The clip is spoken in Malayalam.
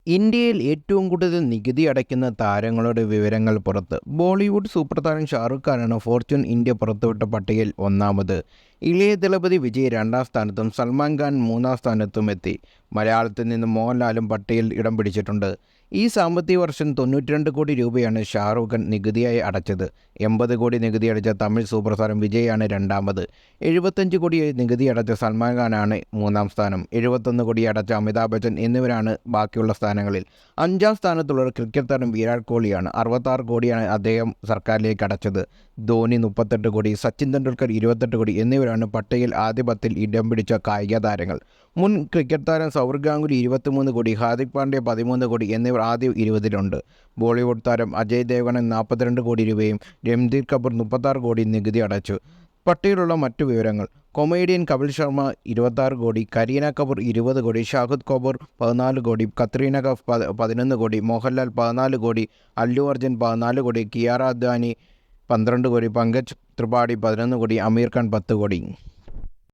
ഇന്ത്യയിൽ ഏറ്റവും കൂടുതൽ നികുതി അടയ്ക്കുന്ന താരങ്ങളുടെ വിവരങ്ങൾ പുറത്ത്. ബോളിവുഡ് സൂപ്പർ താരം ഷാറുഖ് ഖാനാണ് ഫോർച്യൂൺ ഇന്ത്യ പുറത്തുവിട്ട പട്ടികയിൽ ഒന്നാമത്. ഇളയ ദളപതി വിജയ് രണ്ടാം സ്ഥാനത്തും സൽമാൻ ഖാൻ മൂന്നാം സ്ഥാനത്തും എത്തി. മലയാളത്തിൽ നിന്ന് മോഹൻലാലും പട്ടികയിൽ ഇടം പിടിച്ചിട്ടുണ്ട്. ഈ സാമ്പത്തിക വർഷം 92 കോടി രൂപയാണ് ഷാറുഖ് ഖാൻ നികുതിയായി അടച്ചത്. 80 കോടി നികുതി അടച്ച തമിഴ് സൂപ്പർ താരം വിജയാണ് രണ്ടാമത്. 75 കോടി നികുതി അടച്ച സൽമാൻ ഖാനാണ് മൂന്നാം സ്ഥാനം. 71 കോടി അടച്ച അമിതാഭ് ബച്ചൻ എന്നിവരാണ് ബാക്കിയുള്ള സ്ഥാനങ്ങളിൽ. അഞ്ചാം സ്ഥാനത്തുള്ള ക്രിക്കറ്റ് താരം വിരാട് കോഹ്ലിയാണ്. 66 കോടിയാണ് അദ്ദേഹം സർക്കാരിലേക്ക് അടച്ചത്. ധോണി 38 കോടി, സച്ചിൻ തെണ്ടുൽക്കർ 28 കോടി എന്നിവരാണ് പട്ടികയിൽ ആദ്യ 10-ൽ ഇടം പിടിച്ച കായിക താരങ്ങൾ. മുൻ ക്രിക്കറ്റ് താരം സൗരവ് ഗാംഗുലി 23 കോടി, ഹാർദിക് പാണ്ഡ്യ 13 കോടി എന്നിവർ ആദ്യ 20-ലുണ്ട്. ബോളിവുഡ് താരം അജയ് ദേവ്ഗൺ 42 കോടി രൂപയും രൺധീർ കപൂർ 36 കോടി നികുതി അടച്ചു. പട്ടികയിലുള്ള മറ്റു വിവരങ്ങൾ. കൊമേഡിയൻ കപിൽ ശർമ്മ 26 കോടി, കരീന കപൂർ 20 കോടി, ഷാഹിദ് കപൂർ 14 കോടി, കത്രീന കൈഫ് 11 കോടി, മോഹൻലാൽ 14 കോടി, അല്ലു അർജുൻ 14 കോടി, കിയാര അദ്വാനി 12 കോടി, പങ്കജ് ത്രിപാഠി 11 കോടി, അമീർ ഖാൻ 10 കോടി.